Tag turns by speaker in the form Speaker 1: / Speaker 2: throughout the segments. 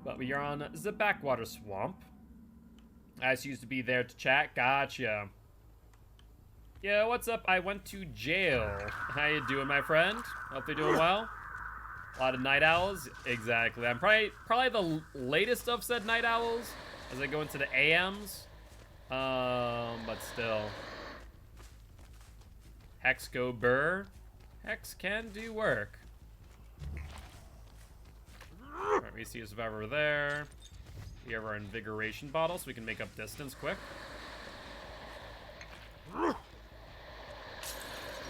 Speaker 1: But we are on the backwater swamp. I just used to be there to chat. Gotcha. Yeah, what's up? I went to jail. How you doing, my friend? Hope you're doing well. A lot of night owls. Exactly. I'm probably the latest of said night owls as I go into the AMs. But still. Hex go burr. Hex can do work. Alright, we see a survivor there. We have our invigoration bottle so we can make up distance quick.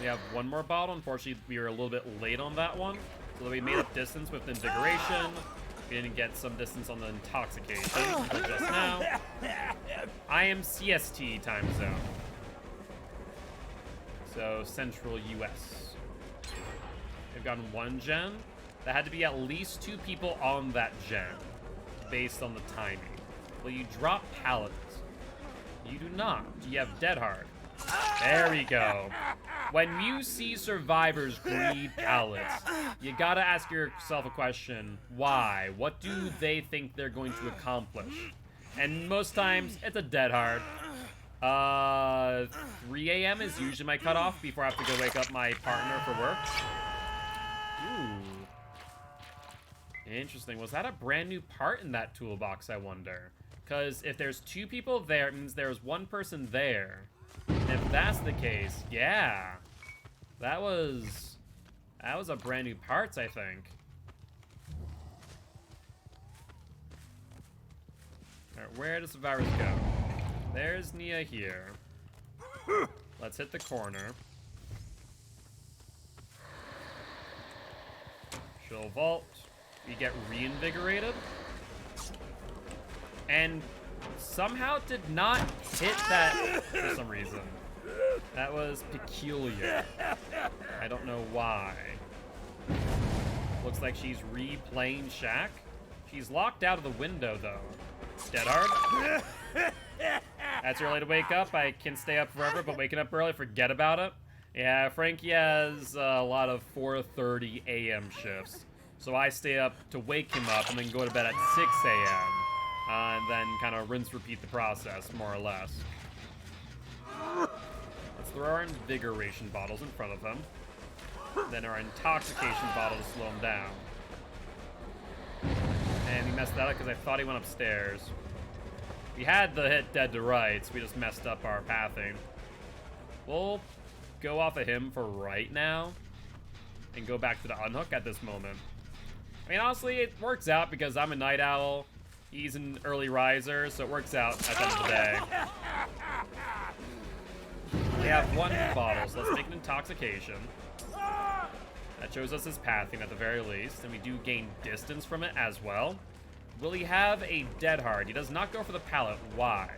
Speaker 1: We have one more bottle. Unfortunately, we were a little bit late on that one. So we made up distance with invigoration. We didn't get some distance on the intoxication until just now. I am CST time zone. So, Central US. We've gotten one gen. That had to be at least 2 people on that gen, based on the timing. Will you drop pallets? You do not. Do you have dead hard? There we go. When you see survivors greed pallets, you gotta ask yourself a question. Why? What do they think they're going to accomplish? And most times, it's a dead hard. 3 a.m. is usually my cutoff before I have to go wake up my partner for work. Ooh. Interesting. Was that a brand new part in that toolbox, I wonder? Because if there's 2 people there, it means there's 1 person there. And if that's the case, yeah. That was a brand new parts, I think. Alright, where do survivors go? There's Nia here. Let's hit the corner. She'll vault. We get reinvigorated. And somehow did not hit that for some reason. That was peculiar. I don't know why. Looks like she's replaying Shaq. She's locked out of the window, though. Dead hard. That's early to wake up. I can stay up forever, but waking up early, forget about it. Yeah, Frankie has a lot of 4:30 a.m. shifts. So I stay up to wake him up and then go to bed at 6 a.m. And then kind of rinse, repeat the process, more or less. Let's throw our invigoration bottles in front of him. Then our intoxication bottle to slow him down. And he messed that up because I thought he went upstairs. We had the hit dead to rights, we just messed up our pathing. We'll go off of him for right now and go back to the unhook at this moment. I mean, honestly, it works out because I'm a night owl. He's an early riser, so it works out at the end of the day. We have 1 bottle, so let's make an intoxication. That shows us his pathing at the very least, and we do gain distance from it as well. Will he have a dead hard? He does not go for the pallet. Why?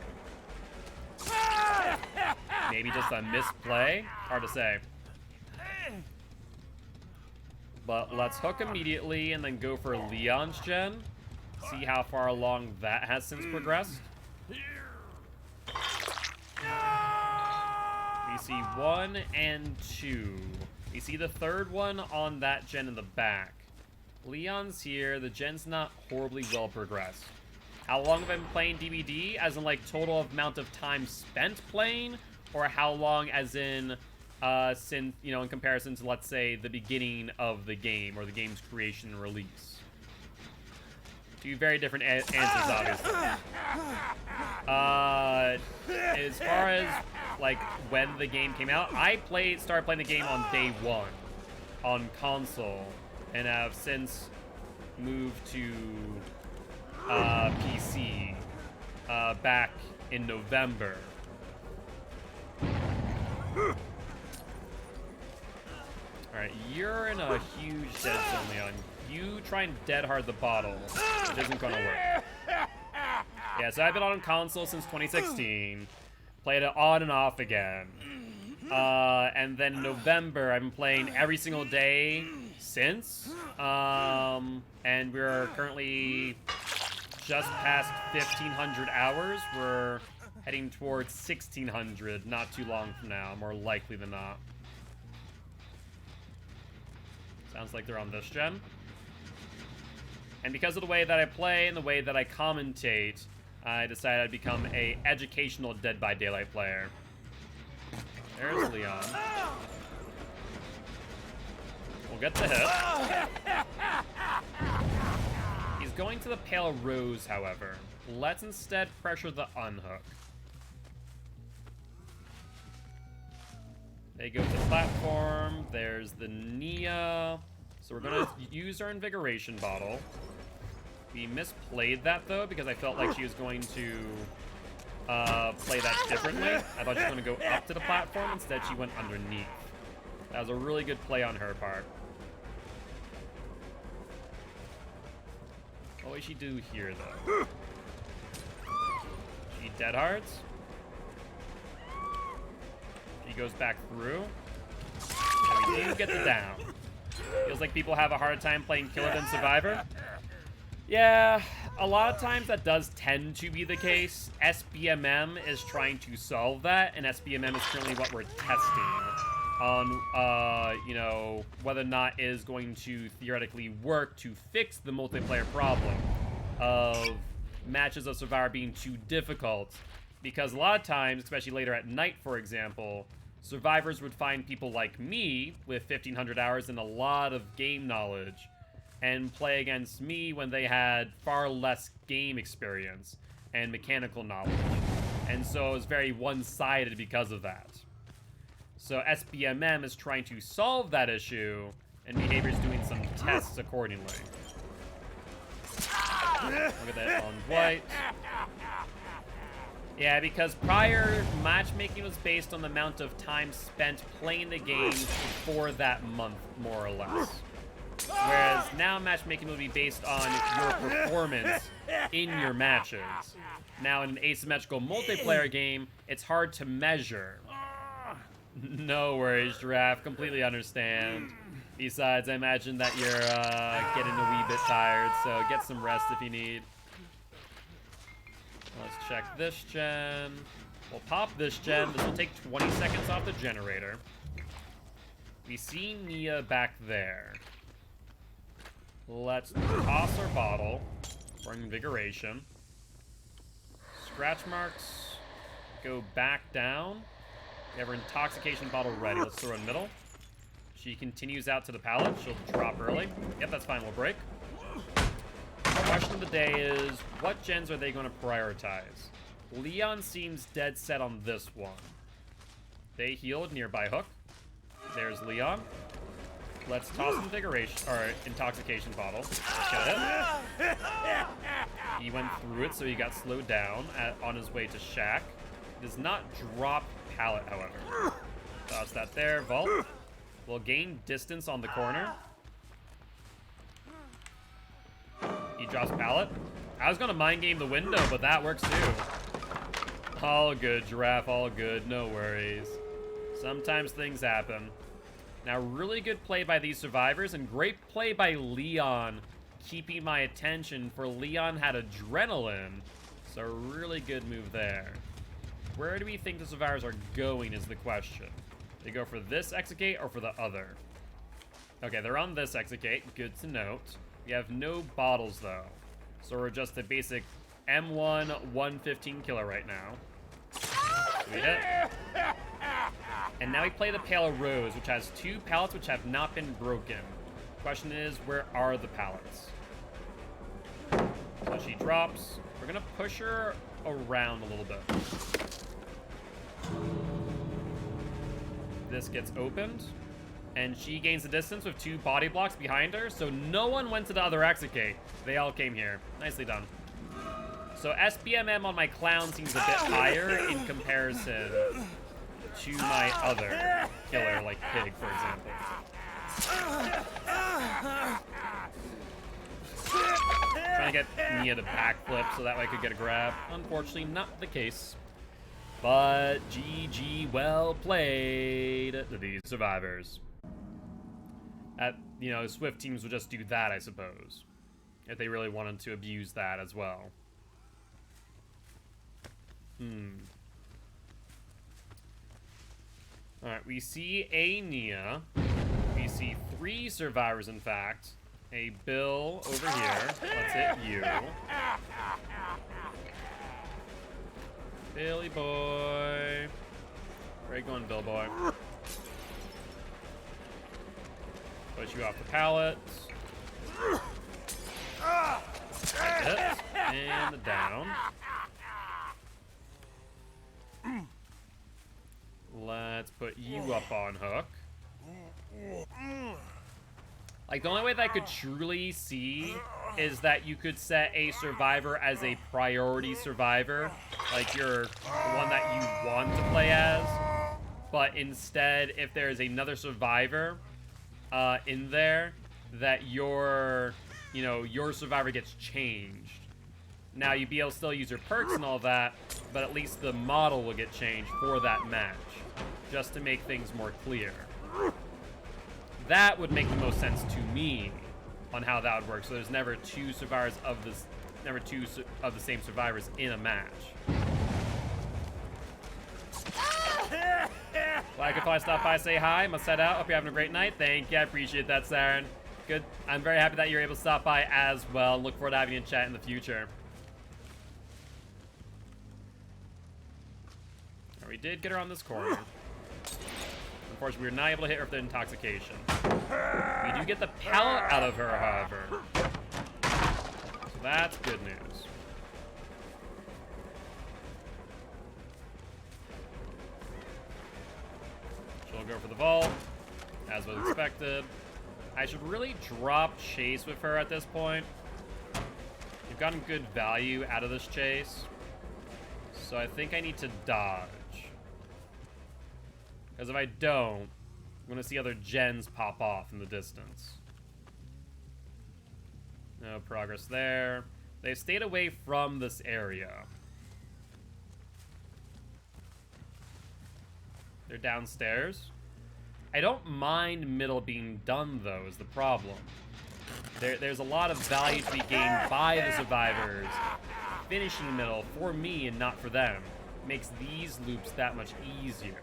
Speaker 1: Maybe just a misplay? Hard to say. But let's hook immediately and then go for Leon's gen. See how far along that has since progressed. We see 1 and 2. We see the 3rd one on that gen in the back. Leon's here. The gen's not horribly well progressed. How long have I been playing DBD? As in, like, total amount of time spent playing? Or how long as in, since, you know, in comparison to, let's say, the beginning of the game or the game's creation and release? 2 very different answers, obviously. As far as, like, when the game came out, I started playing the game on day 1 on console, and have since moved to PC back in November. Alright, you're in a huge dead zone, Leon. You try and dead hard the bottle. It isn't gonna work. Yeah, so I've been on console since 2016. Played it on and off again. And then in November, I've been playing every single day since. And we're currently just past 1,500 hours. We're heading towards 1,600 not too long from now, more likely than not. Sounds like they're on this gen. And because of the way that I play and the way that I commentate, I decided I'd become a educational Dead by Daylight player. There's Leon. We'll get the hit. He's going to the Pale Rose, however. Let's instead pressure the unhook. They go to the platform. There's the Nia. So we're going to use our Invigoration Bottle. We misplayed that, though, because I felt like she was going to play that differently. I thought she was going to go up to the platform. Instead, she went underneath. That was a really good play on her part. What would she do here, though? She dead hearts. She goes back through. And we do get the down. Feels like people have a harder time playing Killer than Survivor. Yeah, a lot of times that does tend to be the case. SBMM is trying to solve that, and SBMM is currently what we're testing on, you know, whether or not it is going to theoretically work to fix the multiplayer problem of matches of Survivor being too difficult. Because a lot of times, especially later at night, for example, survivors would find people like me with 1,500 hours and a lot of game knowledge and play against me when they had far less game experience and mechanical knowledge. And so it was very one-sided because of that. So SBMM is trying to solve that issue, and Behavior is doing some tests accordingly. Look at that on white. Yeah, because prior matchmaking was based on the amount of time spent playing the game for that month, more or less. Whereas now matchmaking will be based on your performance in your matches. Now in an asymmetrical multiplayer game, it's hard to measure. No worries, Giraffe. Completely understand. Besides, I imagine that you're getting a wee bit tired, so get some rest if you need. Let's check this gen. We'll pop this gen. This will take 20 seconds off the generator. We see Nia back there. Let's toss our bottle for Invigoration. Scratch marks go back down. We have our Intoxication bottle ready. Let's throw it in the middle. She continues out to the pallet. She'll drop early. Yep, that's fine. We'll break. The question of the day is, what gens are they going to prioritize? Leon seems dead set on this one. They healed nearby hook. There's Leon. Let's toss Invigoration, or Intoxication bottle. Let's get it. He went through it, so he got slowed down on his way to Shack. Does not drop pallet, however. Toss that there. Vault. Will gain distance on the corner. He drops pallet. I was gonna mind game the window, but that works too. All good, Giraffe, all good, no worries. Sometimes things happen. Now, really good play by these survivors, and great play by Leon, keeping my attention, for Leon had adrenaline, so really good move there. Where do we think the survivors are going is the question. They go for this execute or for the other? Okay, they're on this execute, good to note. We have no bottles, though. So we're just a basic M1 115 killer right now. We hit. And now we play the Pale Rose, which has 2 pallets which have not been broken. Question is, where are the pallets? So she drops. We're going to push her around a little bit. This gets opened. And she gains the distance with 2 body blocks behind her, so no one went to the other execute. They all came here. Nicely done. So SBMM on my clown seems a bit higher in comparison to my other killer, like Pig, for example. Trying to get Nia to backflip so that way I could get a grab. Unfortunately, not the case. But GG, well played to these survivors. You know, Swift teams would just do that, I suppose, if they really wanted to abuse that as well. Alright, we see a Nia. We see 3 survivors, in fact. a Bill over here. Let's hit you. Billy boy. Where you going, Bill boy? Push you off the pallet. Hit. And down. Let's put you up on hook. Like, the only way that I could truly see is that you could set a survivor as a priority survivor. Like, you're the one that you want to play as. But instead, if there's another survivor in there, that your survivor gets changed. Now, you'd be able to still use your perks and all that, but at least the model will get changed for that match, just to make things more clear. That would make the most sense to me on how that would work. So there's never two survivors of this, never two of the same survivors in a match. Well, I could probably stop by, say hi. Must head out. Hope you're having a great night. Thank you. I appreciate that, Saren. Good. I'm very happy that you're able to stop by as well. Look forward to having you in chat in the future. We did get her on this corner. Unfortunately, we were not able to hit her with the intoxication. We do get the pallet out of her, however. So that's good news. She'll go for the vault, as was expected. I should really drop chase with her at this point. We've gotten good value out of this chase. So I think I need to dodge. Because if I don't, I'm going to see other gens pop off in the distance. No progress there. They've stayed away from this area. They're downstairs. I don't mind middle being done, though, is the problem. There's a lot of value to be gained by the survivors finishing middle for me and not for them. Makes these loops that much easier.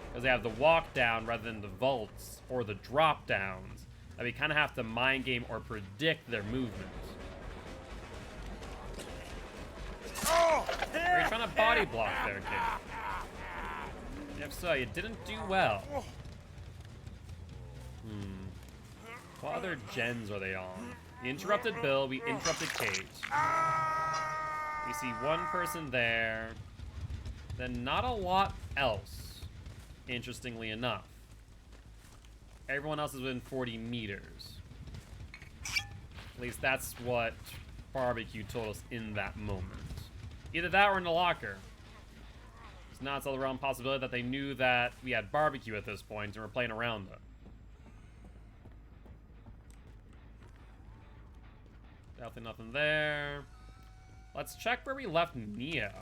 Speaker 1: Because they have the walk down rather than the vaults or the drop downs. That we kind of have to mind game or predict their movements. Are you trying to body block there, kid? If so, you didn't do well. What other gens are they on? We interrupted Bill, we interrupted Kate. We see one person there. Then not a lot else, interestingly enough. Everyone else is within 40 meters. At least that's what Barbecue told us in that moment. Either that or in the locker. It's not all the realm possibility that they knew that we had Barbecue at this point and were playing around it. Definitely nothing there. Let's check where we left Nia.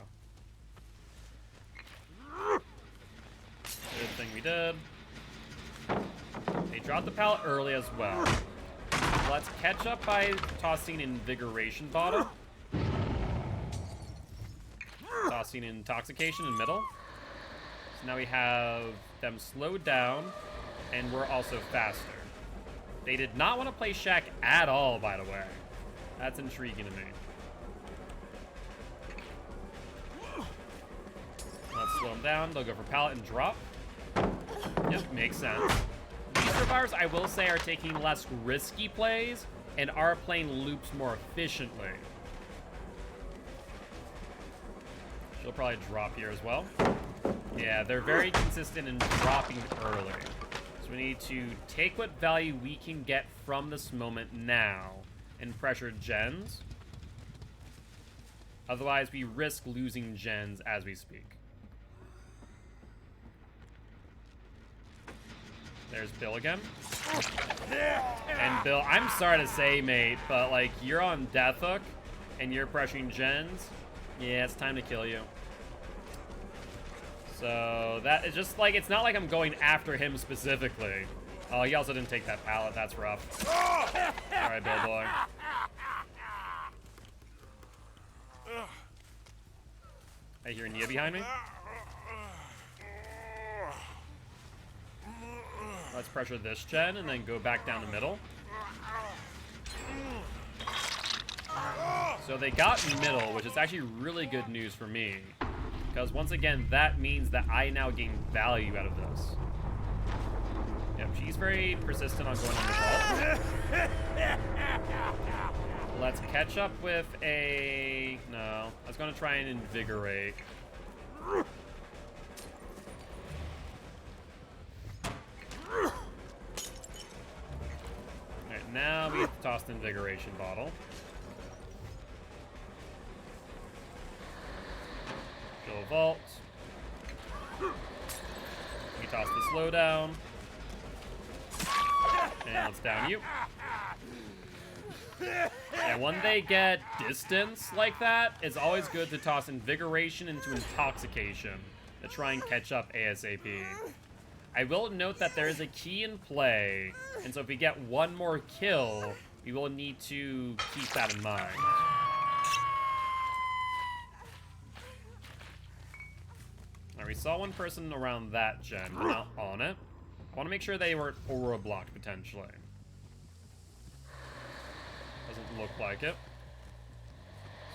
Speaker 1: Good thing we did. They dropped the pallet early as well. Let's catch up by tossing Invigoration Bottle. Tossing Intoxication in middle. So now we have them slowed down, and we're also faster. They did not want to play Shack at all, by the way. That's intriguing to me. Let's slow them down. They'll go for pallet and drop. Yep, makes sense. These survivors, I will say, are taking less risky plays and are playing loops more efficiently. She'll probably drop here as well. Yeah, they're very consistent in dropping early. So we need to take what value we can get from this moment now and pressure gens. Otherwise, we risk losing gens as we speak. There's Bill again. And Bill, I'm sorry to say, mate, but like, you're on death hook and you're pressuring gens. Yeah, it's time to kill you. So that is just like, it's not like I'm going after him specifically. Oh, he also didn't take that pallet. That's rough. All right, Bill boy. I hear Nia behind me. Let's pressure this gen and then go back down the middle. So they got middle, which is actually really good news for me. Because once again, that means that I now gain value out of this. Yep, she's very persistent on going on the vault. Let's catch up with a... No, I was going to try and invigorate. Alright, now we have to toss the invigoration bottle. Kill a vault. We toss the slowdown. And let's down you. And when they get distance like that, it's always good to toss invigoration into intoxication to try and catch up ASAP. I will note that there is a key in play, and so if we get one more kill, we will need to keep that in mind. Alright, we saw one person around that gen, but not on it. I want to make sure they weren't aura blocked potentially. Doesn't look like it.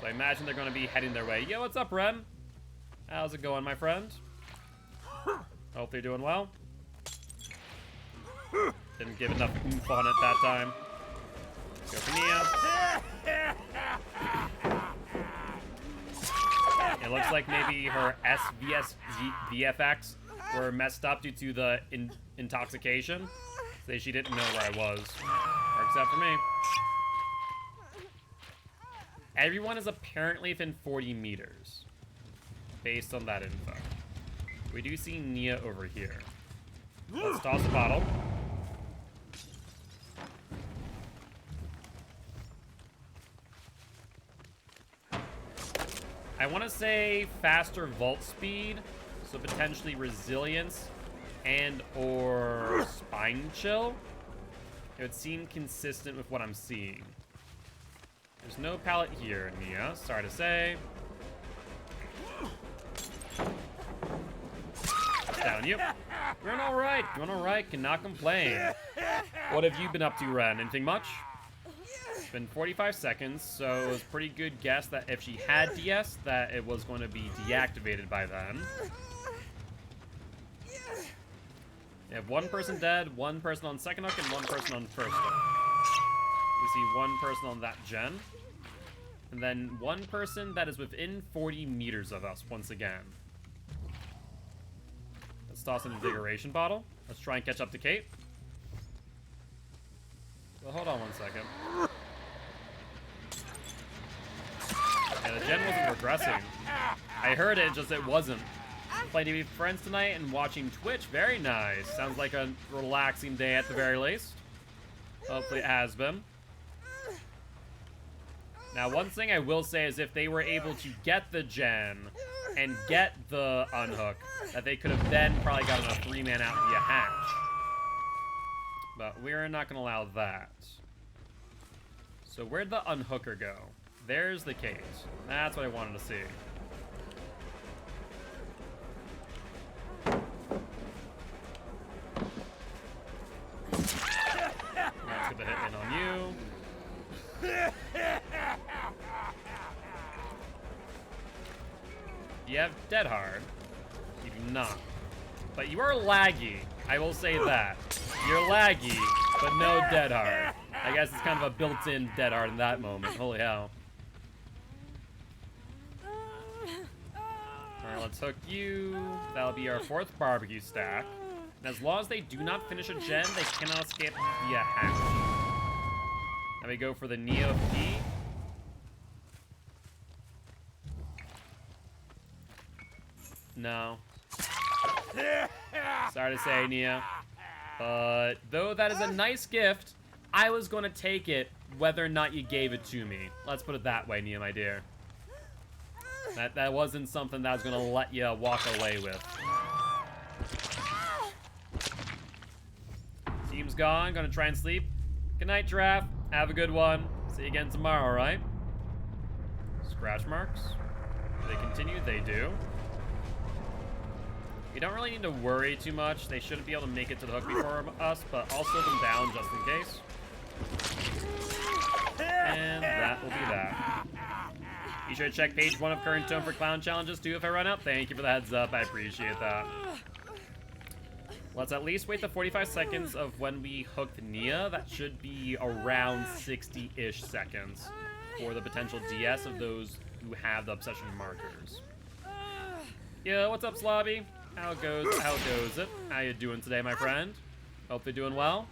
Speaker 1: So I imagine they're going to be heading their way. Yo, what's up, Ren? How's it going, my friend? Hope you're doing well. Didn't give enough oomph on it that time. Go for Nia. It looks like maybe her SVS VFX were messed up due to the intoxication. So she didn't know where I was. Or except for me. Everyone is apparently within 40 meters. Based on that info. We do see Nia over here. Let's toss a bottle. I want to say faster vault speed, so potentially resilience and or spine chill. It would seem consistent with what I'm seeing. There's no pallet here, Nia. Sorry to say. Down you. Doing all right. Doing all right. Cannot complain. What have you been up to, Ren? Anything much? It's been 45 seconds, so it was a pretty good guess that if she had DS, that it was going to be deactivated by then. You have one person dead, one person on second hook, and one person on first hook. We see one person on that gen. And then one person that is within 40 meters of us once again. Let's toss an invigoration bottle. Let's try and catch up to Kate. Well, hold on one second. Yeah, the gen wasn't regressing. I heard it, just it wasn't. Playing to be friends tonight and watching Twitch. Very nice. Sounds like a relaxing day at the very least. Hopefully it has been. Now, one thing I will say is if they were able to get the gen and get the unhook, that they could have then probably gotten a 3-man out via hatch. But we're not going to allow that. So where'd the unhooker go? There's the case. That's what I wanted to see. Let's get the hit in on you. You have dead hard. You do not. But you are laggy. I will say that. You're laggy, but no dead hard. I guess it's kind of a built-in dead hard in that moment. Holy hell. Alright, let's hook you. That'll be our 4th barbecue stack. And as long as they do not finish a gen, they cannot escape via hatch. Now we go for the Neo P. No. Sorry to say, Neo. But though that is a nice gift, I was going to take it whether or not you gave it to me. Let's put it that way, Neo, my dear. That wasn't something that I was going to let you walk away with. Team's gone. Going to try and sleep. Good night, Giraffe. Have a good one. See you again tomorrow, alright? Scratch marks. Do they continue? They do. We don't really need to worry too much. They shouldn't be able to make it to the hook before us, but I'll slow them down just in case. And that will be that. Be sure to check page 1 of current tome for clown challenges too if I run out. Thank you for the heads up. I appreciate that. Let's at least wait the 45 seconds of when we hooked Nia. That should be around 60-ish seconds for the potential DS of those who have the obsession markers. Yo, what's up, Slobby? How goes it? How you doing today, my friend? Hope you're doing well.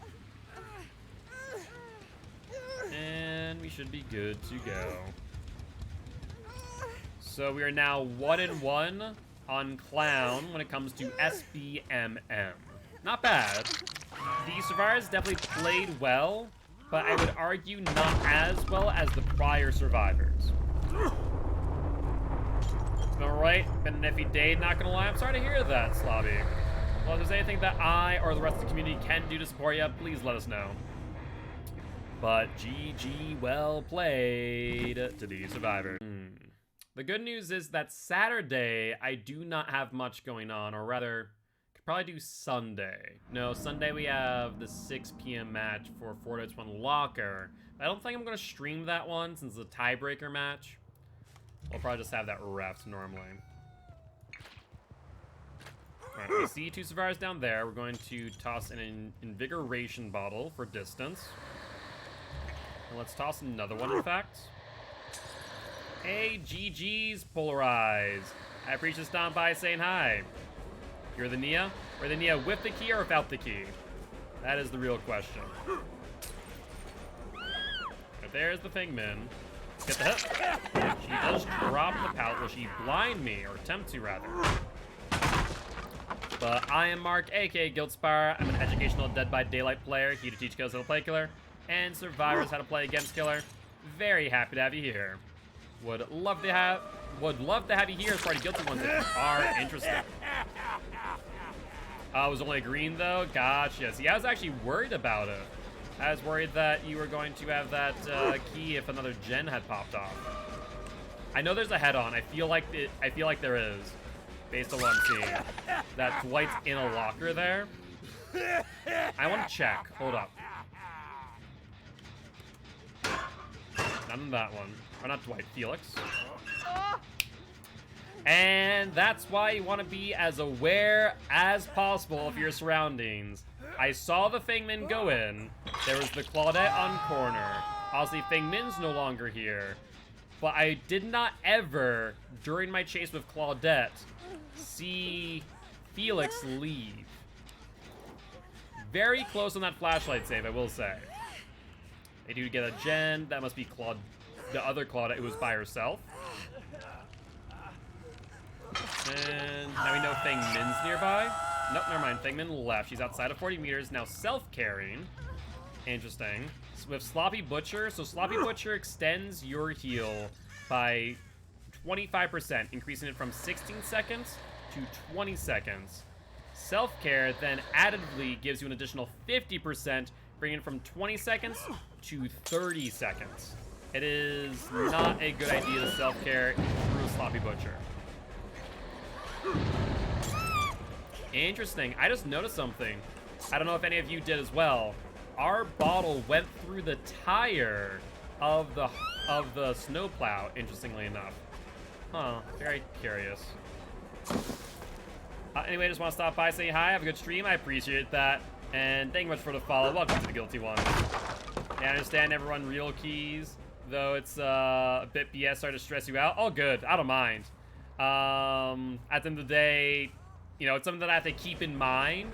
Speaker 1: And we should be good to go. So we are now 1-1 on Clown when it comes to SBMM. Not bad. The survivors definitely played well, but I would argue not as well as the prior survivors. Alright, been an iffy day, not gonna lie. I'm sorry to hear that, Slobby. Well, if there's anything that I or the rest of the community can do to support you, please let us know. But GG, well played to the survivor. The good news is that Saturday, I do not have much going on, or rather, could probably do Sunday. No, Sunday we have the 6 p.m. match for 4-1 Locker. I don't think I'm gonna stream that one since it's a tiebreaker match. We'll probably just have that ref normally. Alright, we see 2 survivors down there. We're going to toss in an invigoration bottle for distance. And let's toss another one, in fact. Hey, GG's Polarize. I appreciate stopping by saying hi. You're the Nia? Or the Nia with the key or without the key? That is the real question. But there's the Fingman. Get the hit. She does drop the pallet. Will she blind me? Or attempt to, rather. But I am Mark, aka Guildspire. I'm an educational Dead by Daylight player, here to teach kills how to play Killer, and survivors how to play against Killer. Very happy to have you here. Would love to have you here as part of Guilty Ones if you are interested. It was only a green though? Gotcha. See, I was actually worried about it. I was worried that you were going to have that key if another gen had popped off. I know there's a head-on. I feel like there is, based on what I'm seeing. That Dwight's in a locker there. I want to check. Hold up. None of that one. Or not Dwight, Felix. And that's why you want to be as aware as possible of your surroundings. I saw the Fingman go in. There was the Claudette on corner. Obviously, Fingman's no longer here. But I did not ever, during my chase with Claudette, see Felix leave. Very close on that flashlight save, I will say. They do get a gen. That must be the other Claudette who was by herself. And now we know Fingman's nearby. Nope, never mind. Fingman left. She's outside of 40 meters. Now self-carrying. Interesting. With Sloppy Butcher. So Sloppy Butcher extends your heal by 25%, increasing it from 16 seconds to 20 seconds. Self-care then additively gives you an additional 50%, bringing it from 20 seconds to 30 seconds. It is not a good idea to self-care through a Sloppy Butcher. Interesting. I just noticed something. I don't know if any of you did as well. Our bottle went through the tire of the snowplow, interestingly enough. Huh. Very curious. Anyway, just want to stop by, say hi, have a good stream. I appreciate that. And thank you much for the follow. Welcome to the Guilty Ones. Yeah, I understand everyone real keys, though it's a bit BS, sorry to stress you out. All good. I don't mind. At the end of the day, you know, it's something that I have to keep in mind,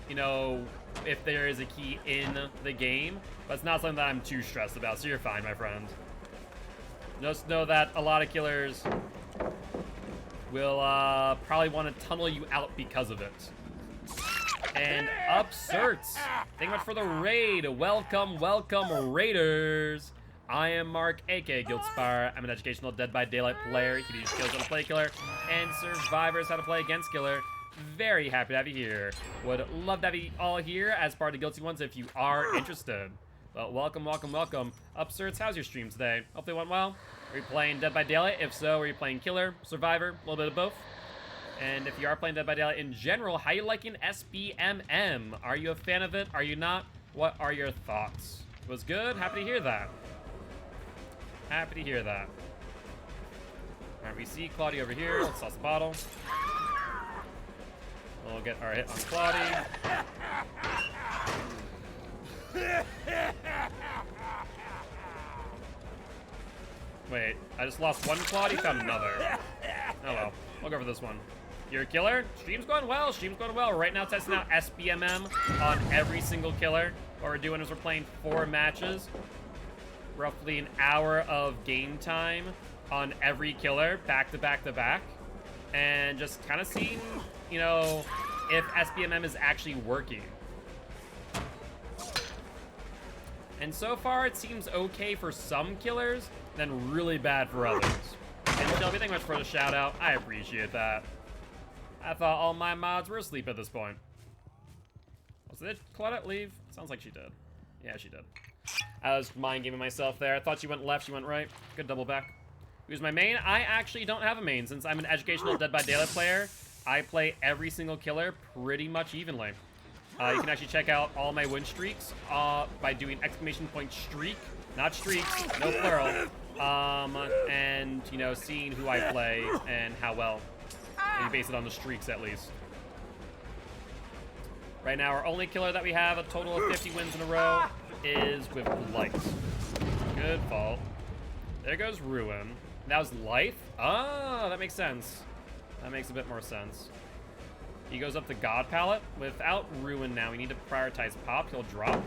Speaker 1: you know, if there is a key in the game, but it's not something that I'm too stressed about, so you're fine, my friend. Just know that a lot of killers will probably want to tunnel you out because of it. And Upserts, thank you much for the raid. Welcome, welcome, Raiders. I am Mark, aka Guildspire. I'm an educational Dead by Daylight player. You can teach kills how to play Killer and survivors how to play against Killer. Very happy to have you here. Would love to have you all here as part of the Guilty Ones if you are interested. Well, welcome, welcome, welcome. Upserts, how's your stream today? Hope they went well. Are you playing Dead by Daylight? If so, are you playing Killer, Survivor, a little bit of both? And if you are playing Dead by Daylight in general, how you liking SBMM? Are you a fan of it? Are you not? What are your thoughts? It was good? Happy to hear that. Happy to hear that. Alright, we see Claudia over here. Let's toss the bottle. We'll get our hit on Claudia. Wait, I just lost one Claudia, found another. Oh well, we'll go for this one. You're a killer? Stream's going well, stream's going well. Right now testing out SBMM on every single killer. What we're doing is we're playing 4 matches. Roughly an hour of game time on every killer, back to back to back. And just kind of seeing, you know, if SBMM is actually working. And so far, it seems okay for some killers, then really bad for others. And Shelby, thank you much for the shout out. I appreciate that. I thought all my mods were asleep at this point. So did Claudette leave? Sounds like she did. Yeah, she did. I was mind gaming myself there. I thought she went left, she went right. Good double back. Who's my main? I actually don't have a main. Since I'm an educational Dead by Daylight player, I play every single killer pretty much evenly. You can actually check out all my win streaks by doing ! streak, not streaks, no plural. And, you know, seeing who I play and how well. And you base it on the streaks, at least. Right now, our only killer that we have, a total of 50 wins in a row, is with Light. Good fault. There goes Ruin. That was Life? Ah, that makes sense. That makes a bit more sense. He goes up the God Palette. Without Ruin now, we need to prioritize Pop. He'll drop.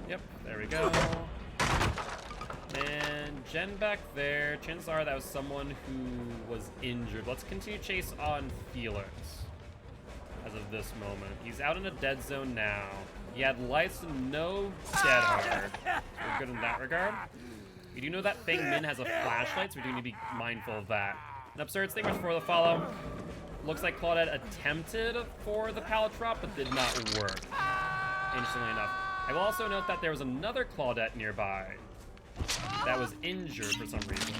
Speaker 1: Yep, there we go. And Jen back there. Chances are that was someone who was injured. Let's continue chase on Felix as of this moment. He's out in a dead zone now. He had lights and no dead hard. So we're good in that regard. We do know that Feng Min has a flashlight, so we do need to be mindful of that. And Absurd, thank you much for the follow. Looks like Claudette attempted for the pallet drop, but did not work. Interestingly enough. I will also note that there was another Claudette nearby that was injured for some reason.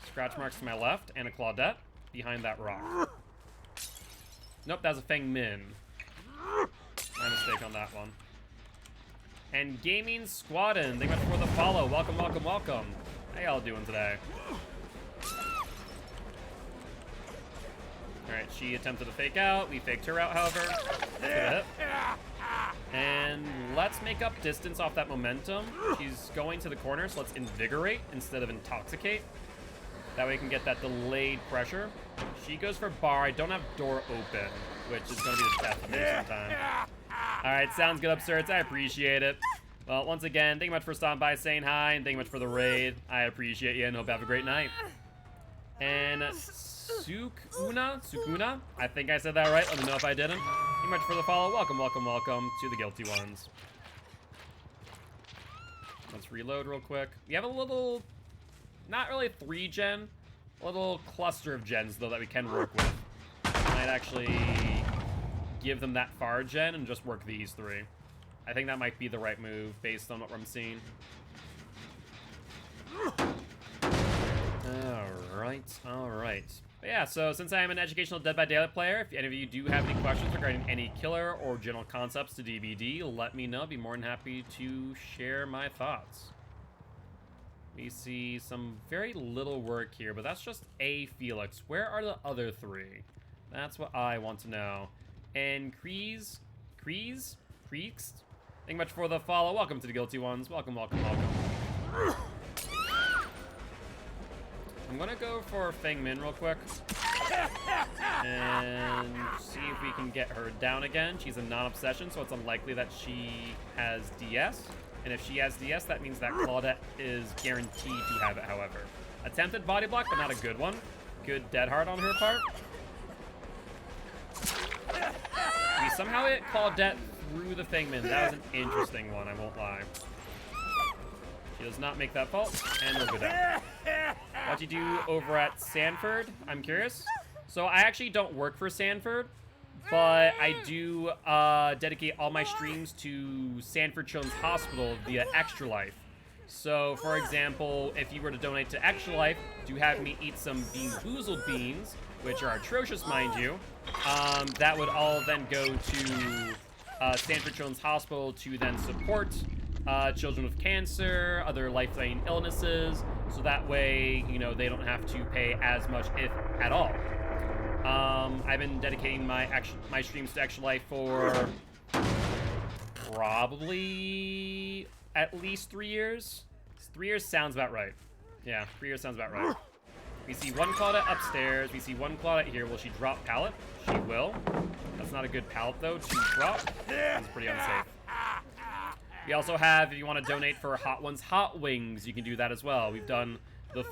Speaker 1: Scratch marks to my left, and a Claudette behind that rock. Nope, that was a Feng Min. My mistake on that one. And Gaming Squadron, thank you much for the follow. Welcome, welcome, welcome. How y'all doing today? Alright, she attempted to fake out. We faked her out, however. Good hit. And let's make up distance off that momentum. She's going to the corner, so let's invigorate instead of intoxicate. That way we can get that delayed pressure. She goes for bar. I don't have door open, which is going to be the death of me sometime. Alright, sounds good, Absurds. I appreciate it. Well, once again, thank you much for stopping by, saying hi, and thank you much for the raid. I appreciate you and hope you have a great night. And Sukuna, I think I said that right. Let me know if I didn't. Thank you much for the follow. Welcome, welcome, welcome to the Guilty Ones. Let's reload real quick. We have a little, not really 3-gen, a little cluster of gens, though, that we can work with. Might actually give them that far gen and just work these 3. I think that might be the right move based on what I'm seeing. Alright. But yeah, so since I am an educational Dead by Daylight player, if any of you do have any questions regarding any killer or general concepts to DBD, let me know. I'd be more than happy to share my thoughts. We see some very little work here, but that's just a Felix. Where are the other 3? That's what I want to know. And Creeks? Thank you much for the follow. Welcome to the Guilty Ones. Welcome, welcome, welcome. I'm gonna go for Feng Min real quick. And see if we can get her down again. She's a non-obsession, so it's unlikely that she has DS. And if she has DS, that means that Claudette is guaranteed to have it, however. Attempted body block, but not a good one. Good dead hard on her part. We somehow hit Claudette through the Feng Min. That was an interesting one, I won't lie. She does not make that fault, and we'll go down. What do you do over at Sanford? I'm curious. So I actually don't work for Sanford, but I do dedicate all my streams to Sanford Children's Hospital via Extra Life. So, for example, if you were to donate to Extra Life to have me eat some Bean Boozled beans, which are atrocious, mind you, that would all then go to Sanford Children's Hospital to then support children with cancer, other life-threatening illnesses, so that way, you know, they don't have to pay as much, if at all. I've been dedicating my streams to Extra Life for probably at least 3 years. 3 years sounds about right. Yeah, 3 years sounds about right. We see one Claudette upstairs. We see one Claudette here. Will she drop pallet? She will. That's not a good pallet, though, to drop. It's pretty unsafe. We also have, if you want to donate for Hot Ones Hot Wings, you can do that as well. We've done the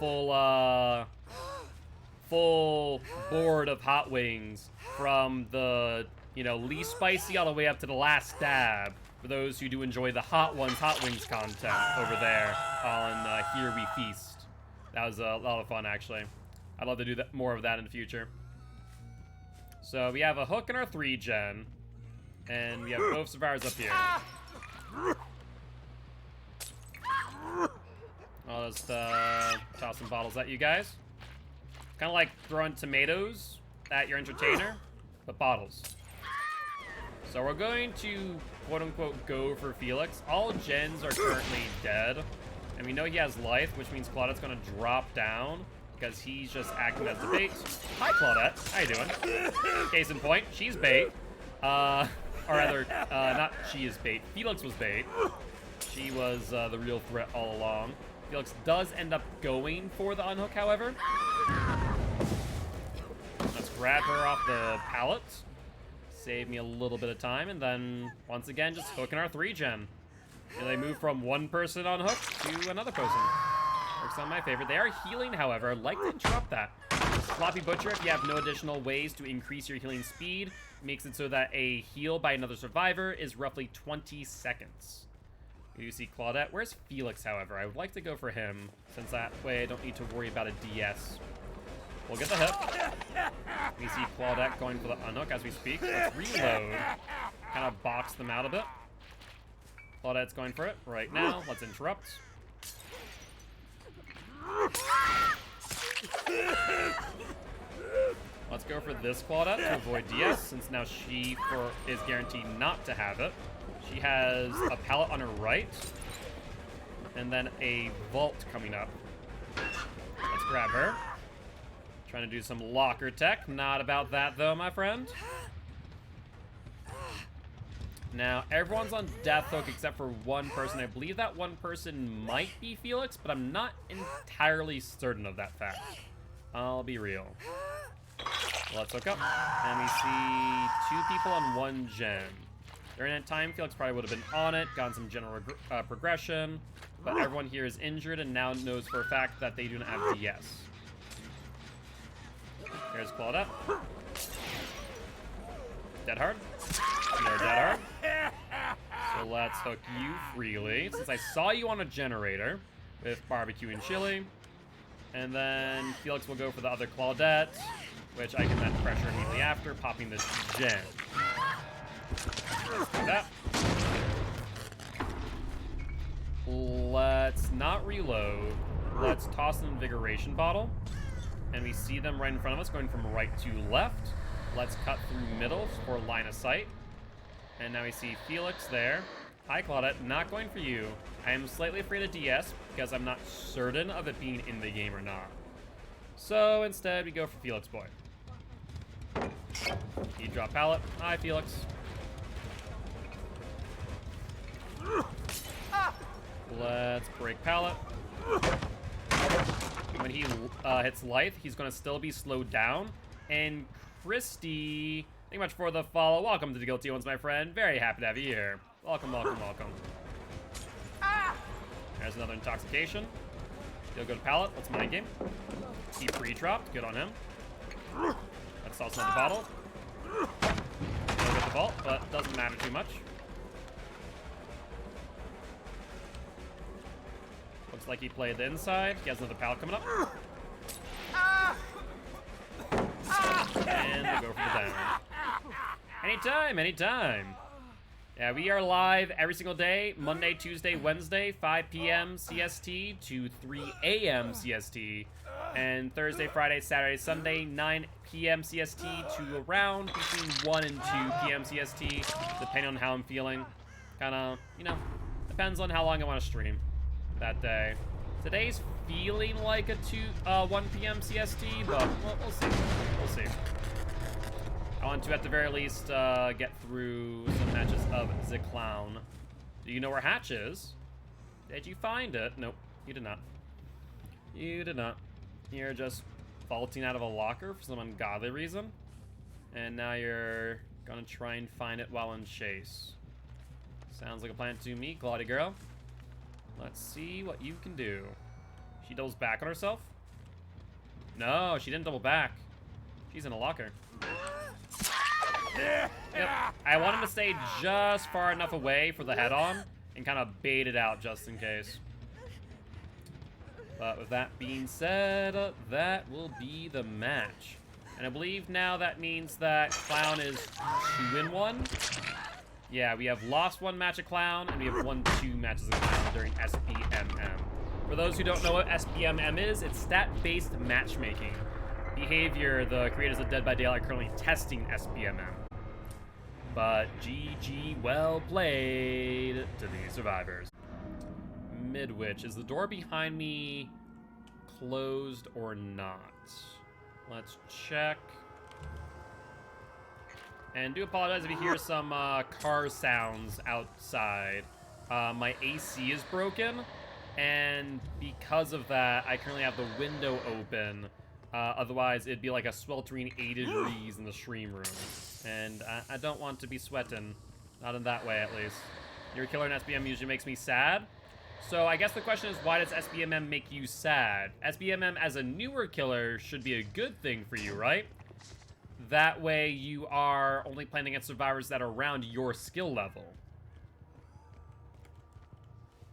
Speaker 1: full board of Hot Wings from the, you know, least spicy all the way up to the last stab for those who do enjoy the Hot Ones Hot Wings content over there on Here We Feast. That was a lot of fun, actually. I'd love to do that, more of that in the future. So we have a hook in our 3-gen, and we have both survivors up here. I'll just toss some bottles at you guys. Kind of like throwing tomatoes at your entertainer, but bottles. So we're going to, quote-unquote, go for Felix. All gens are currently dead, and we know he has life, which means Claudette's going to drop down because he's just acting as the bait. Hi, Claudette. How you doing? Case in point, she's bait. Or rather, not she is bait. Felix was bait. She was the real threat all along. Felix does end up going for the unhook, however. Let's grab her off the pallet. Save me a little bit of time, and then, once again, just hooking our 3-gen. And they move from one person on hook to another person. Works on my favorite. They are healing, however. I'd like to interrupt that. Sloppy Butcher, if you have no additional ways to increase your healing speed, makes it so that a heal by another survivor is roughly 20 seconds. We do see Claudette. Where's Felix, however? I would like to go for him, since that way I don't need to worry about a DS. We'll get the hit. We see Claudette going for the unhook as we speak. Let's reload. Kind of box them out a bit. Claudette's going for it right now. Let's interrupt. Let's go for this Claudette to avoid DS, since now she is guaranteed not to have it. She has a pallet on her right, and then a vault coming up. Let's grab her. Trying to do some locker tech. Not about that, though, my friend. Now, everyone's on death hook except for one person. I believe that one person might be Felix, but I'm not entirely certain of that fact. I'll be real. Let's hook up. And we see 2 people on 1 gen. During that time, Felix probably would have been on it, gotten some general progression, but everyone here is injured and now knows for a fact that they do not have DS. Here's Claudette. Dead hard. You're dead hard. So let's hook you freely, since I saw you on a generator with barbecue and chili. And then Felix will go for the other Claudette, which I can then pressure immediately after, popping this gen. Let's do that. Let's not reload. Let's toss an invigoration bottle. And we see them right in front of us, going from right to left. Let's cut through middle for line of sight. And now we see Felix there. Hi, Claudette. Not going for you. I am slightly afraid of DS because I'm not certain of it being in the game or not. So instead, we go for Felix Boy. He drop pallet. Hi, Felix. Let's break pallet. When he hits life, he's going to still be slowed down. And Christy, thank you much for the follow. Welcome to the Guilty Ones, my friend. Very happy to have you here. Welcome, welcome, welcome. There's another intoxication. He'll go to pallet. Let's mind game. He pre-dropped. Good on him. Let's toss another bottle. He'll get the vault, but doesn't matter too much. Looks like he played the inside. He has another pallet coming up. And we'll go for the down. Anytime, anytime. Yeah, we are live every single day, Monday, Tuesday, Wednesday, 5 p.m. CST to 3 a.m. CST. And Thursday, Friday, Saturday, Sunday, 9 p.m. CST to around between 1 and 2 p.m. CST, depending on how I'm feeling. Kind of, you know, depends on how long I want to stream that day. Today's feeling like a 1 p.m. CST, but we'll see. We'll see. I want to, at the very least, get through some matches of the Clown. Do you know where Hatch is? Did you find it? Nope, you did not. You did not. You're just vaulting out of a locker for some ungodly reason. And now you're gonna try and find it while in chase. Sounds like a plan to me, Claudia girl. Let's see what you can do. She doubles back on herself? No, she didn't double back. She's in a locker. Yep. I want him to stay just far enough away for the head-on and kind of bait it out just in case. But with that being said, that will be the match. And I believe now that means that Clown is 2-1. Yeah, we have lost 1 match of Clown, and we have won 2 matches of Clown during SBMM. For those who don't know what SBMM is, it's stat-based matchmaking. Behavior, the creators of Dead by Daylight are currently testing SBMM. But GG, well played to the survivors. Midwich, is the door behind me closed or not? Let's check. And do apologize if you hear some car sounds outside. My AC is broken, and because of that, I currently have the window open. Otherwise, it'd be like a sweltering 80 degrees in the stream room. And I don't want to be sweating. Not in that way, at least. Your killer in SBM usually makes me sad. So I guess the question is, why does SBMM make you sad? SBMM as a newer killer should be a good thing for you, right? That way you are only playing against survivors that are around your skill level.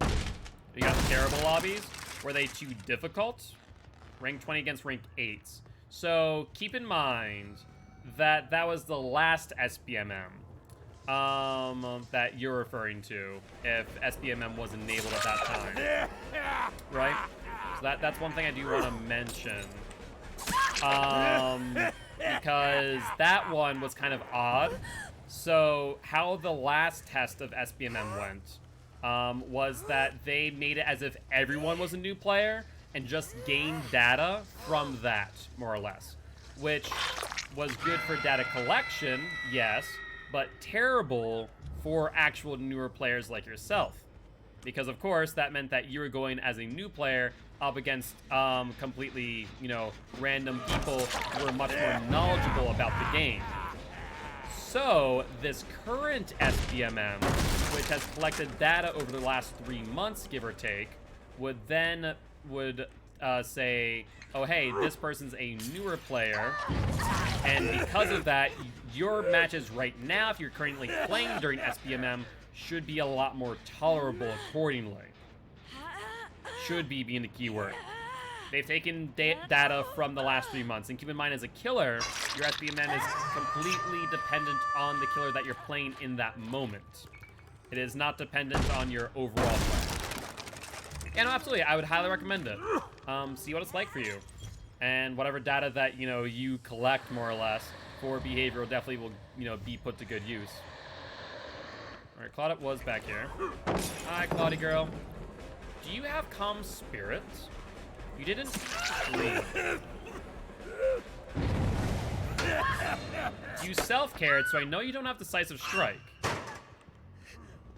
Speaker 1: You got terrible lobbies. Were they too difficult? Rank 20 against rank 8s. So keep in mind that that was the last SBMM that you're referring to, if SBMM was enabled at that time. Right? So that's one thing I do want to mention. Because that one was kind of odd. So how the last test of SBMM went was that they made it as if everyone was a new player and just gained data from that, more or less. Which was good for data collection, yes, but terrible for actual newer players like yourself. Because, of course, that meant that you were going as a new player up against completely, random people who were much more knowledgeable about the game. So, this current SBMM, which has collected data over the last 3 months, give or take, would say, oh, hey, this person's a newer player, and because of that, your matches right now, if you're currently playing during SBMM, should be a lot more tolerable accordingly. Should be being the key word. They've taken data from the last 3 months, and keep in mind, as a killer, your SBMM is completely dependent on the killer that you're playing in that moment. It is not dependent on your overall play. Yeah, no, absolutely. I would highly recommend it. See what it's like for you. And whatever data that, you collect, more or less, for behavior definitely will, be put to good use. All right, Claudia was back here. Hi, Claudia girl. Do you have calm spirit? You didn't leave. You self-cared, so I know you don't have decisive strike.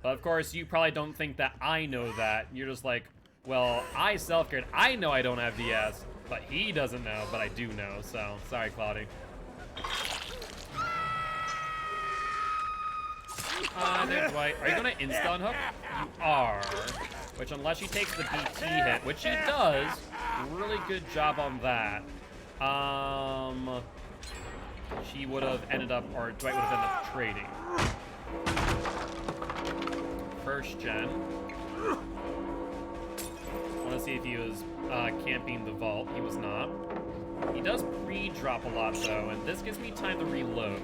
Speaker 1: But of course, you probably don't think that I know that. You're just like, well, I self-cared. I know I don't have DS, but he doesn't know, but I do know. So, sorry, Claudia. There, Dwight. Are you going to insta-unhook? You are. Which, unless she takes the BT hit, which she does, really good job on that. She would have ended up, or Dwight would have ended up trading. First gen. I want to see if he was camping the vault. He was not. He does pre-drop a lot, though, and this gives me time to reload.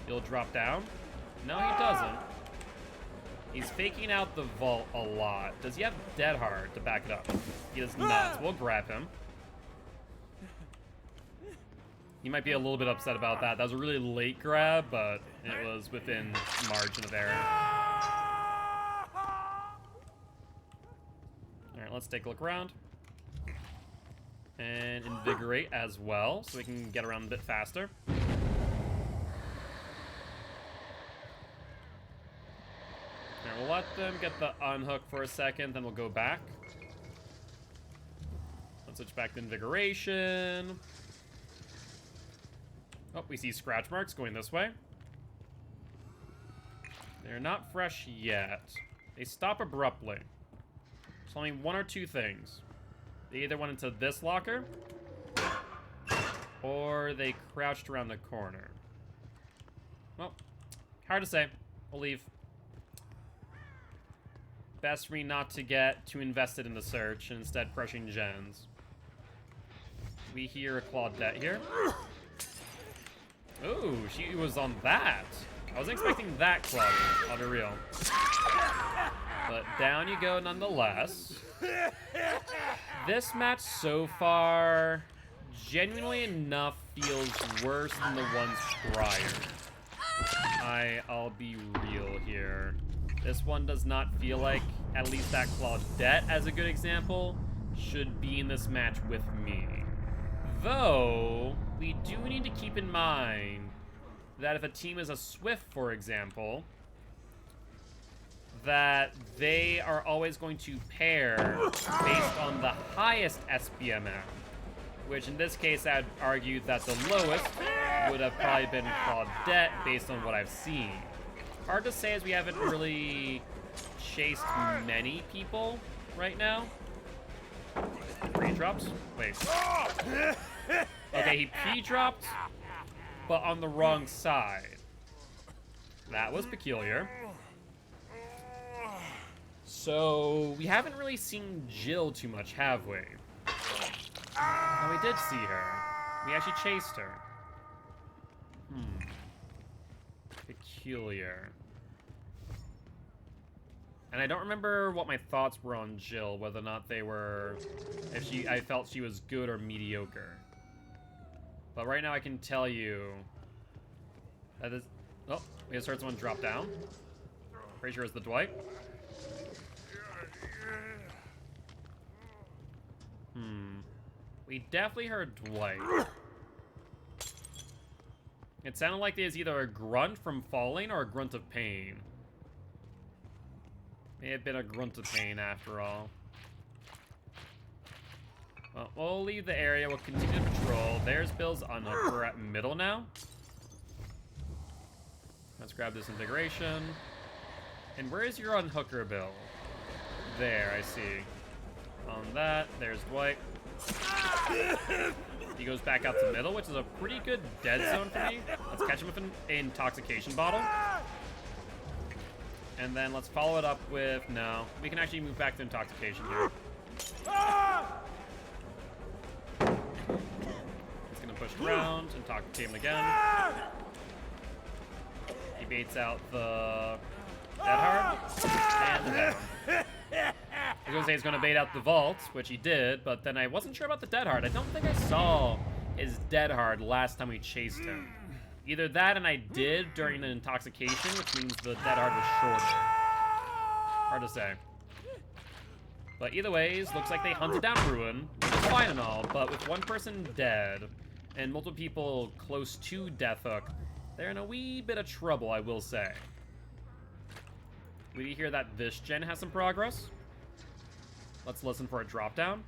Speaker 1: He'll drop down? No, he doesn't. He's faking out the vault a lot. Does he have Dead Hard to back it up? He does not, so we'll grab him. He might be a little bit upset about that. That was a really late grab, but it was within margin of error. Alright, let's take a look around. And invigorate as well, so we can get around a bit faster. Alright, we'll let them get the unhook for a second, then we'll go back. Let's switch back to invigoration. Oh, we see scratch marks going this way. They're not fresh yet. They stop abruptly. There's only one or two things. They either went into this locker, or they crouched around the corner. Well, hard to say. We'll leave. Best for me not to get too invested in the search and instead crushing gens. We hear a Claudette here. Ooh, she was on that. I wasn't expecting that, Claudette. I'll be real. But down you go nonetheless. This match so far, genuinely enough, feels worse than the ones prior. I'll be real here. This one does not feel like, at least that Claudette, as a good example, should be in this match with me. Though, we do need to keep in mind that if a team is a Swift, for example, that they are always going to pair based on the highest SBMM, which in this case I'd argue that the lowest would have probably been Claudette based on what I've seen. Hard to say as we haven't really chased many people right now. Pre-drops? Wait. Okay, he pre-dropped, but on the wrong side. That was peculiar. So, we haven't really seen Jill too much, have we? Oh, we did see her. We actually chased her. Peculiar. And I don't remember what my thoughts were on Jill, whether or not they were... I felt she was good or mediocre. But right now I can tell you... that is... Oh, we just heard someone drop down. Pretty sure it's the Dwight. We definitely heard Dwight. It sounded like there's either a grunt from falling or a grunt of pain. May have been a grunt of pain after all. Well, we'll leave the area. We'll continue to patrol. There's Bill's unhook. We're at middle now. Let's grab this invigoration. And where is your unhooker, Bill? There, I see. On that, there's Dwight. He goes back out to middle, which is a pretty good dead zone for me. Let's catch him with an intoxication bottle. And then let's follow it up with... No, we can actually move back to intoxication here. He's gonna push around, intoxicate him again. He baits out the dead hard and the down. I was gonna say he's gonna bait out the vault, which he did, but then I wasn't sure about the dead hard. I don't think I saw his dead hard last time we chased him. Either that and I did during the intoxication, which means the dead hard was shorter. Hard to say. But either ways, looks like they hunted down Ruin, which is fine and all, but with one person dead and multiple people close to Death Hook, they're in a wee bit of trouble, I will say. We hear that this gen has some progress. Let's listen for a drop down.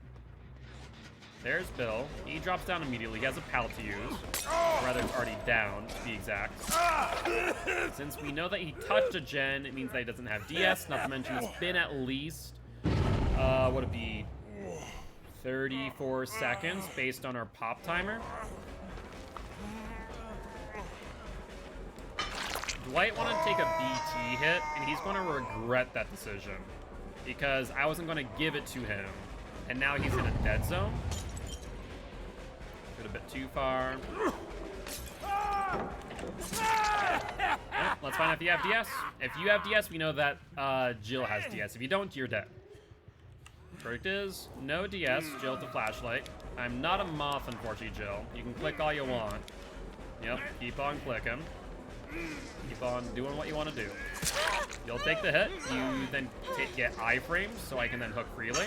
Speaker 1: There's Bill. He drops down immediately. He has a pallet to use. Or rather, it's already down, to be exact. Since we know that he touched a gen, it means that he doesn't have DS. Not to mention it's been at least, what would it be, 34 seconds based on our pop timer. Dwight wanted to take a BT hit, and he's going to regret that decision. Because I wasn't going to give it to him. And now he's in a dead zone. Bit a bit too far. Well, let's find out if you have DS. If you have DS, we know that Jill has DS. If you don't, you're dead. Verdict is, no DS, Jill with the flashlight. I'm not a moth, unfortunately, Jill. You can click all you want. Yep, keep on clicking. Keep on doing what you want to do. You'll take the hit. You then get iframes, so I can then hook freely.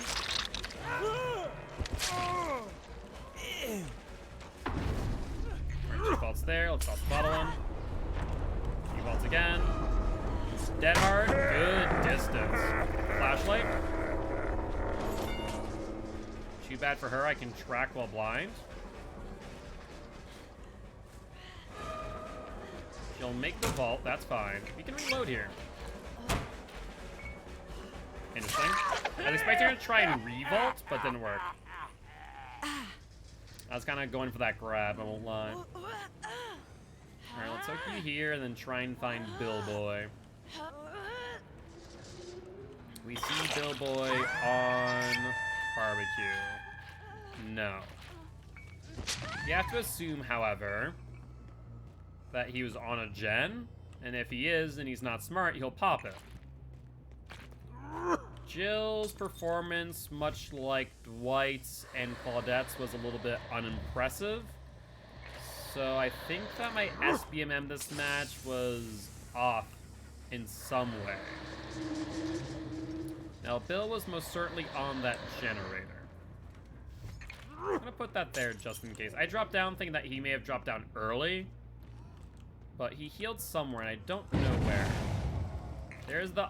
Speaker 1: Alright, she vaults there. Let's toss the bottle in. She vaults again. Dead hard. Good distance. Flashlight. Too bad for her. I can track while blind. She'll make the vault. That's fine. We can reload here. Interesting. I was expecting her to try and revolt, but didn't work. I was kind of going for that grab, I won't lie. Alright, let's hook you here and then try and find Bill Boy. We see Bill Boy on barbecue. No. You have to assume, however, that he was on a gen, and if he is and he's not smart, he'll pop it. Jill's performance, much like Dwight's and Claudette's, was a little bit unimpressive. So I think that my SBMM this match was off in some way. Now, Bill was most certainly on that generator. I'm gonna put that there just in case. I dropped down thinking that he may have dropped down early, but he healed somewhere and I don't know where. There's the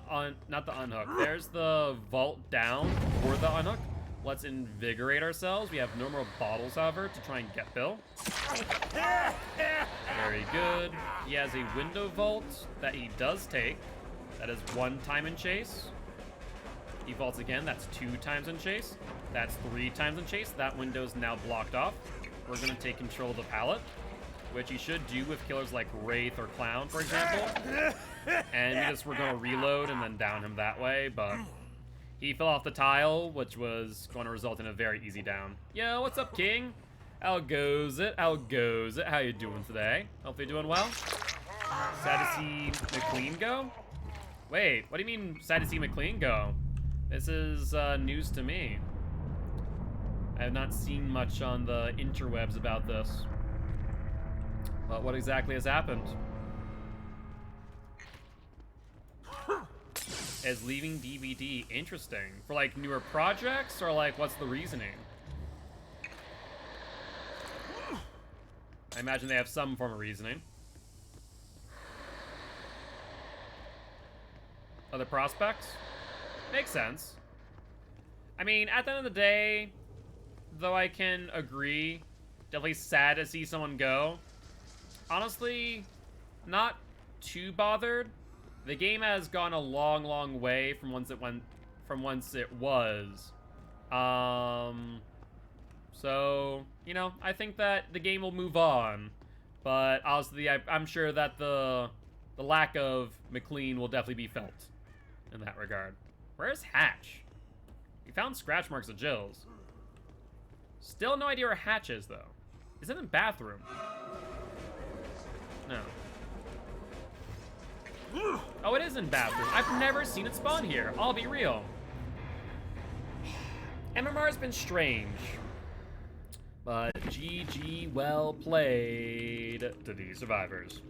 Speaker 1: not the unhook. There's the vault down for the unhook. Let's invigorate ourselves. We have no more bottles, however, to try and get Bill. Very good. He has a window vault that he does take. That is 1 time in chase. He vaults again. That's 2 times in chase. That's 3 times in chase. That window is now blocked off. We're going to take control of the pallet, which he should do with killers like Wraith or Clown, for example. And we're going to reload and then down him that way, but he fell off the tile, which was going to result in a very easy down. Yo, what's up, King? How goes it? How goes it? How you doing today? Hopefully doing well. Sad to see McLean go? Wait, what do you mean sad to see McLean go? This is news to me. I have not seen much on the interwebs about this. But what exactly has happened? Is leaving DVD interesting? For like newer projects, or like what's the reasoning? I imagine they have some form of reasoning. Other prospects? Makes sense. I mean, at the end of the day, though I can agree, definitely sad to see someone go. Honestly, not too bothered. The game has gone a long, long way from once it was. So, you know, I think that the game will move on. But honestly, I'm sure that the lack of McLean will definitely be felt in that regard. Where's Hatch? We found scratch marks of Jill's. Still no idea where Hatch is, though. Is it in the bathroom? No. Oh, it is in bathroom. I've never seen it spawn here. I'll be real. MMR has been strange. But GG, well played to the survivors.